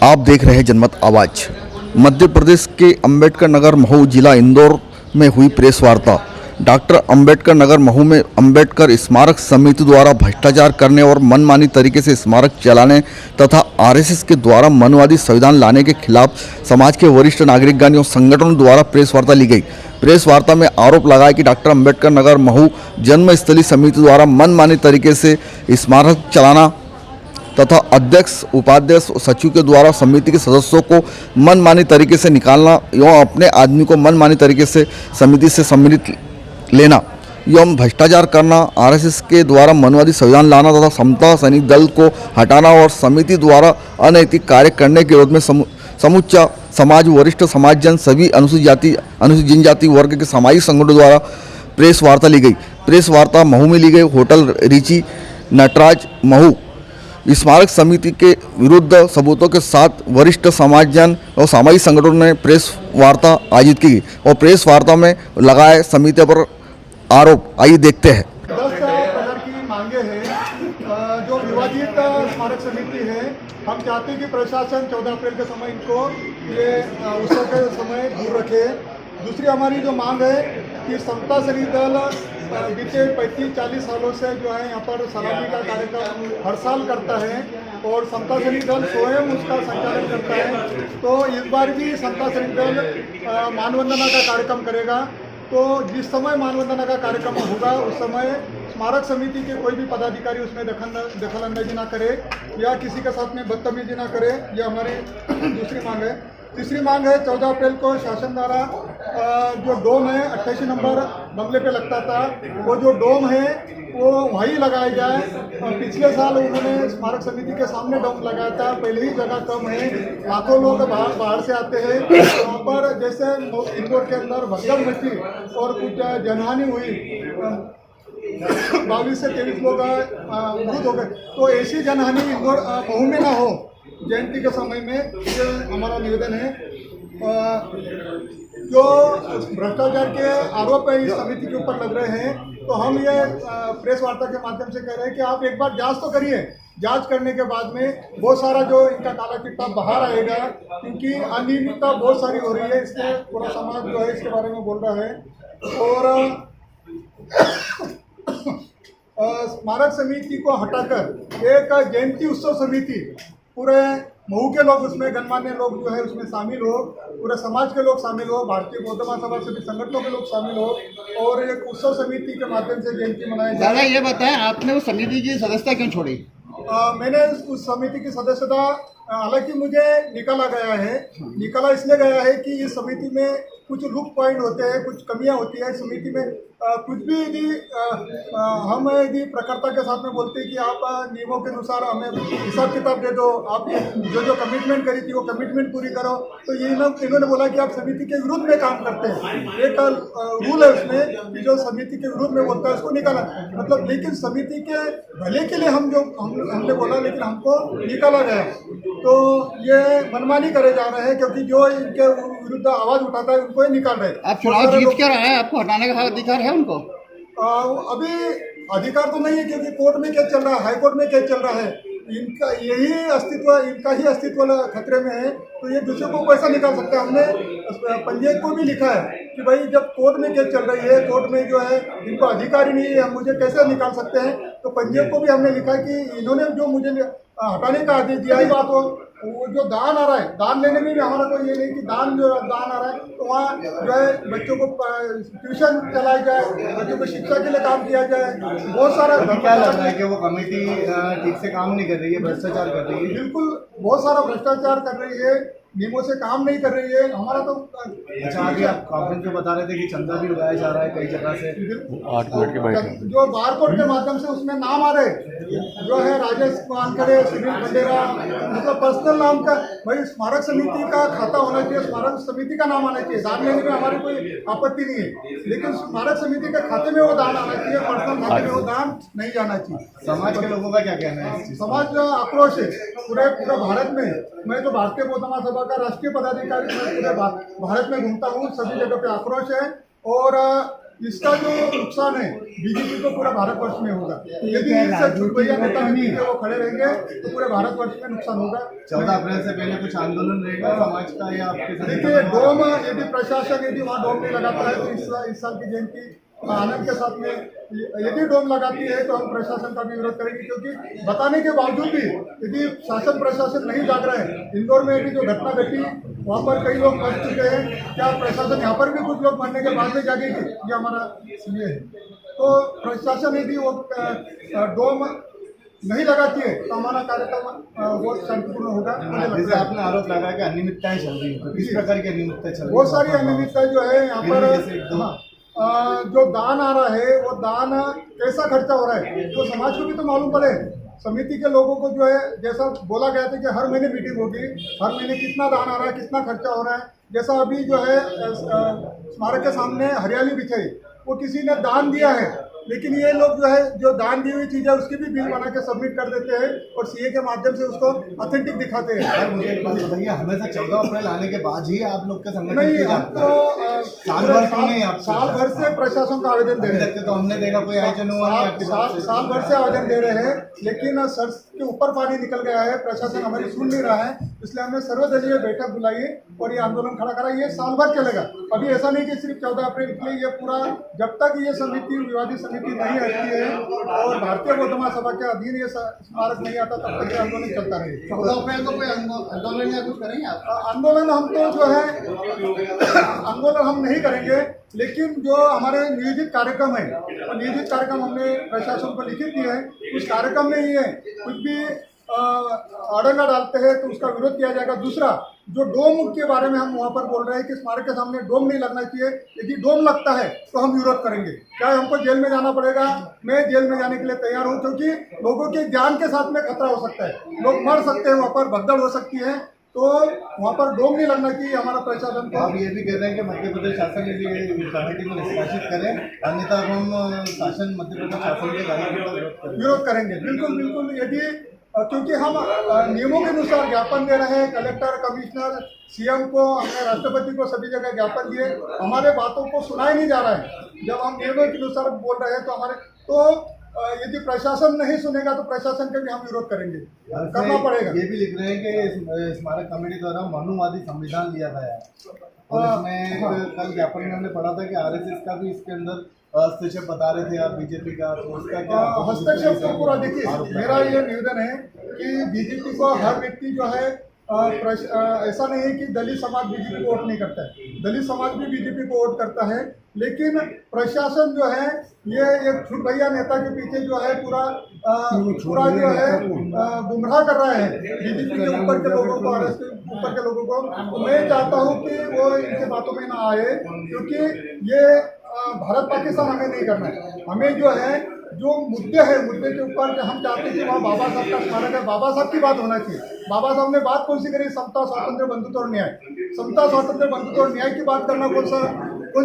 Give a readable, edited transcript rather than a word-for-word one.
आप देख रहे हैं जनमत आवाज। मध्य प्रदेश के अंबेडकर नगर महू जिला इंदौर में हुई प्रेस वार्ता। डॉक्टर अंबेडकर नगर महू में अंबेडकर स्मारक समिति द्वारा भ्रष्टाचार करने और मनमानी तरीके से स्मारक चलाने तथा आरएसएस के द्वारा मनवादी संविधान लाने के खिलाफ समाज के वरिष्ठ नागरिकगण और संगठनों द्वारा प्रेस वार्ता ली गई। प्रेस वार्ता में आरोप लगाया कि डॉक्टर अंबेडकर नगर महू जन्मस्थली समिति द्वारा मनमानी तरीके से स्मारक चलाना तथा अध्यक्ष, उपाध्यक्ष और सचिव के द्वारा समिति के सदस्यों को मनमानी तरीके से निकालना एवं अपने आदमी को मनमानी तरीके से समिति से सम्मिलित लेना एवं भ्रष्टाचार करना, आरएसएस के द्वारा मनवादी संविधान लाना तथा समता सैनिक दल को हटाना और समिति द्वारा अनैतिक कार्य करने के विरोध में समूचा समाज, वरिष्ठ समाजजन, सभी अनुसूचित जनजाति वर्ग के सामाजिक संगठनों द्वारा प्रेस वार्ता ली गई। प्रेस वार्ता महू में ली गई। होटल रिची नटराज महू स्मारक समिति के विरुद्ध सबूतों के साथ वरिष्ठ समाजजन और सामाजिक संगठनों ने प्रेस वार्ता आयोजित की और प्रेस वार्ता में लगाए समिति पर आरोप। आइए देखते हैं। 10 कलर की मांगे हैं जो विवादित स्मारक समिति है। हम चाहते हैं कि प्रशासन 14 अप्रैल के समय इनको ये उत्सव के समय दूर रखे। दूसरी हमारी जो मांग है कि समता सैनिक दल बीते 35-40 सालों से जो है यहाँ पर सलामी का कार्यक्रम हर साल करता है और समता सैनिक दल स्वयं उसका संचालन करता है। तो इस बार भी समता सैनिक दल मानवंदना का कार्यक्रम करेगा। तो जिस समय मानवंदना का कार्यक्रम होगा उस समय स्मारक समिति के कोई भी पदाधिकारी उसमें दखल अंदाजी ना करे या किसी के साथ में बदतमीजी ना करे, ये हमारी दूसरी मांग है। तीसरी मांग है 14 अप्रैल को शासन द्वारा जो डोम है 88 नंबर बंगले पे लगता था, वो जो डोम है वो वहीं लगाया जाए। पिछले साल उन्होंने स्मारक समिति के सामने डोम लगाया था। पहले ही जगह कम है, लाखों लोग बाहर से आते हैं। वहाँ पर जैसे इंदौर के अंदर भगदड़ मची और कुछ जनहानि हुई, 22 से 23 लोग मृत हो गए। तो ऐसी जनहानि इंदौर महू में ना हो जयंती के समय में, ये हमारा निवेदन है। जो भ्रष्टाचार के आरोप इस समिति के ऊपर लग रहे हैं, तो हम ये प्रेस वार्ता के माध्यम से कह रहे हैं कि आप एक बार जांच तो करिए। जांच करने के बाद में बहुत सारा जो इनका काला चिट्ठा बाहर आएगा, क्योंकि अनियमितता बहुत सारी हो रही है। इसमें पूरा समाज जो है इसके बारे में बोल रहा है। और स्मारक समिति को हटाकर एक जयंती उत्सव समिति, पूरे महू के लोग उसमें, गणमान्य लोग जो है उसमें शामिल हो, पूरे समाज के लोग शामिल हो, भारतीय बौद्ध महासभा सभी संगठनों के लोग शामिल हो और एक उत्सव समिति के माध्यम से जयंती मनाई जाए। दादा ये बताएं, आपने उस समिति की सदस्यता क्यों छोड़ी? मैंने उस समिति की सदस्यता, हालांकि मुझे निकाला गया है। निकाला इसलिए गया है कि इस समिति में कुछ लुक पॉइंट होते हैं, कुछ कमियां होती है समिति में। कुछ भी यदि हम यदि प्रकर्ता के साथ में बोलते हैं कि आप नियमों के अनुसार हमें हिसाब किताब दे दो, आप जो कमिटमेंट करी थी वो कमिटमेंट पूरी करो, तो ये इन्होंने बोला कि आप समिति के विरुद्ध में काम करते हैं। एक रूल है उसमें कि जो समिति के विरुद्ध में बोलता है उसको निकाला, मतलब। लेकिन समिति के भले के लिए हमने बोला, लेकिन हमको निकाला गया। तो ये मनमानी करे जा रहे हैं, क्योंकि जो इनके विरुद्ध आवाज उठाता है उनको ही निकाल रहे हैं। आप चुनाव जीत क्या रहा है, आपको हटाने का अधिकार है उनको? अभी अधिकार तो नहीं है, क्योंकि कोर्ट में केस चल रहा है, हाई कोर्ट में केस चल रहा है। इनका यही अस्तित्व, इनका ही अस्तित्व खतरे में है, तो ये दूसरे को कैसा निकाल सकते हैं। हमने पंचायत को भी लिखा है कि भाई जब कोर्ट में केस चल रही है, कोर्ट में जो है इनको अधिकार ही नहीं है, हम मुझे कैसे निकाल सकते हैं। तो पंचायत को भी हमने लिखा कि इन्होंने जो मुझे हटाने का आदेश दिया है, बात वो जो दान आ रहा है, दान लेने में भी हमारा कोई ये नहीं कि दान आ रहा है तो वहाँ जो है बच्चों को ट्यूशन चलाई जाए, बच्चों को शिक्षा के लिए काम किया जाए। बहुत सारा क्या लग रहा है कि वो कमेटी ठीक से काम नहीं कर रही है, भ्रष्टाचार कर रही है? बिल्कुल, बहुत सारा भ्रष्टाचार कर रही है, नियमों से काम नहीं कर रही है। हमारा तो अच्छा, आगे आप कॉन्फ्रेंस में बता रहे थे कि चंदा भी उड़ाया जा रहा है कई जगह से। 8 मिनट के बैठ जो बारकोड के माध्यम से उसमें नाम आ रहे जो है राजेश वानखड़े, सुनील खंडेरा, मतलब पर्सनल नाम का। भाई स्मारक समिति का खाता होना चाहिए, स्मारक समिति का नाम आना चाहिए। दान लेने में हमारी कोई आपत्ति नहीं है, लेकिन स्मारक समिति के खाते में वो दान आना चाहिए, पर्सनल खाते में वो दान नहीं जाना चाहिए। समाज के लोगों का क्या कहना है? समाज आक्रोश है पूरे भारत में। मैं तो भारतीय बौद्ध महासभा का राष्ट्रीय पदाधिकारी, मैं पूरे भारत में घूमता हूँ, सभी जगह पे आक्रोश है। और इसका जो नुकसान है बीजेपी को पूरा भारतवर्ष में होगा। यदि इससे छुटभैया नेता नहीं है वो खड़े रहेंगे तो पूरे भारतवर्ष में नुकसान होगा। 14 अप्रैल से पहले कुछ आंदोलन रहेगा समाज का या आपके साथ? देखिए डोम यदि प्रशासन यदि वहाँ डोम नहीं लगाता है तो इस साल की जयंती आनंद के साथ में यदि डोम लगाती है तो हम प्रशासन का भी विरोध करेंगे, क्योंकि बताने के बावजूद भी यदि शासन प्रशासन नहीं जाग रहा है। इंदौर में भी जो घटना घटी वहाँ पर कई लोग मर चुके हैं, क्या प्रशासन यहाँ पर भी कुछ लोग मरने के बाद में जागेगी? ये हमारा इसलिए है। तो प्रशासन यदि वो डोम नहीं लगाती है तो हमारा कार्यक्रम वो शांतिपूर्ण होगा। जैसे आपने आरोप लगाया कि अनियमितताएं चल रही है, तो किस प्रकार की अनियमितताएं चल रही है? बहुत सारी अनियमितताएं जो है यहाँ पर जो दान आ रहा है वो दान कैसा खर्चा हो रहा है तो समाज को भी तो मालूम पड़े। समिति के लोगों को जो है जैसा बोला गया था कि हर महीने मीटिंग होगी, हर महीने कितना दान आ रहा है, कितना खर्चा हो रहा है। जैसा अभी जो है स्मारक के सामने हरियाली बिछाई वो किसी ने दान दिया है, लेकिन ये लोग जो है जो दान दी हुई चीज़ है उसकी भी बिल बना के सबमिट कर देते हैं और सीए के माध्यम से उसको ऑथेंटिक दिखाते हैं। यार मुझे एक बात बताइए, हमेशा 14 अप्रैल आने के बाद ही आप लोग का संगठन नहीं, किया हम जाता है? साल भर क्यों नहीं? आप साल भर से प्रशासन का आवेदन दे रहे हैं। तो हमने देखा कोई आयोजन हुआ नहीं आपके साथ? साल भर से आवेदन दे रहे हैं, लेकिन सर के ऊपर पानी निकल गया है। प्रशासन हमारी सुन नहीं रहा है, इसलिए हमने सर्वदलीय बैठक बुलाई और ये आंदोलन खड़ा करा। ये साल भर चलेगा। अभी ऐसा नहीं कि सिर्फ 14 अप्रैल के लिए, ये पूरा जब तक ये समिति विवादित समिति नहीं हटती है और भारतीय बौद्ध महासभा के अधीन ये स्मारक नहीं आता तब तक ये आंदोलन चलता रहेगा। 14 अप्रैल को कोई आंदोलन या कुछ करेंगे आप? आंदोलन हम तो जो है आंदोलन हम नहीं करेंगे, लेकिन जो हमारे नियोजित कार्यक्रम है और नियोजित कार्यक्रम हमने प्रशासन को लिखित दिए हैं। उस कार्यक्रम में ये कुछ भी अड़ंगा डालते हैं तो उसका विरोध किया जाएगा। दूसरा जो डोम के बारे में हम वहाँ पर बोल रहे हैं कि स्मारक के सामने डोम नहीं लगना चाहिए, यदि डोम लगता है तो हम विरोध करेंगे, चाहे हमको जेल में जाना पड़ेगा। मैं जेल में जाने के लिए तैयार हूँ, क्योंकि लोगों के जान के साथ में खतरा हो सकता है, लोग मर सकते हैं, वहाँ पर भगदड़ हो सकती है, तो वहाँ पर डोम नहीं लगना चाहिए। हमारा प्रशासन को आप ये भी कह रहे हैं कि मध्य प्रदेश शासन यदि कमेटी को निष्कासित करें, अन्यथा हम शासन मध्य प्रदेश शासन के कार्यक्रम का विरोध करेंगे। बिल्कुल बिल्कुल, यदि क्योंकि हम नियमों के अनुसार ज्ञापन दे रहे हैं, कलेक्टर, कमिश्नर, सीएम को, हमने राष्ट्रपति को सभी जगह ज्ञापन दिए, हमारे बातों को सुना ही नहीं जा रहा है। जब हम नियमों के अनुसार बोल रहे हैं तो हमारे यदि प्रशासन नहीं सुनेगा तो प्रशासन के भी हम विरोध करेंगे, करना पड़ेगा। ये भी लिख रहे हैं कि स्मारक कमेटी द्वारा मनुवादी संविधान लिया गया है और इसमें कल ज्ञापन में हमने पढ़ा था कि आरएसएस का भी इसके अंदर हस्तक्षेप बता रहे थे आप, बीजेपी का, तो उसका क्या हस्तक्षेप तो पूरा देखिए। मेरा ये निवेदन है कि बीजेपी को हर व्यक्ति जो है ऐसा नहीं है कि दलित समाज बीजेपी को वोट नहीं करता है, दलित समाज भी बीजेपी को वोट करता है, लेकिन प्रशासन जो है ये एक छुटभैया नेता के पीछे जो है पूरा जो है गुमराह कर रहा है बीजेपी के ऊपर के लोगों को, आरएसएस के ऊपर के लोगों को। तो मैं चाहता हूँ कि वो इनके बातों में ना आए, क्योंकि ये भारत पाकिस्तान हमें नहीं करना है। हमें जो है जो मुद्दे हैं, मुद्दे के ऊपर हम चाहते हैं कि वहाँ बाबा साहब का स्मारक है, बाबा साहब की बात होना चाहिए। बाबा साहब ने बात कौन सी करी? समता, स्वातंत्र्य, बंधुत्व और न्याय। समता, स्वातंत्र्य, बंधुत्व और न्याय की बात करना कौन सा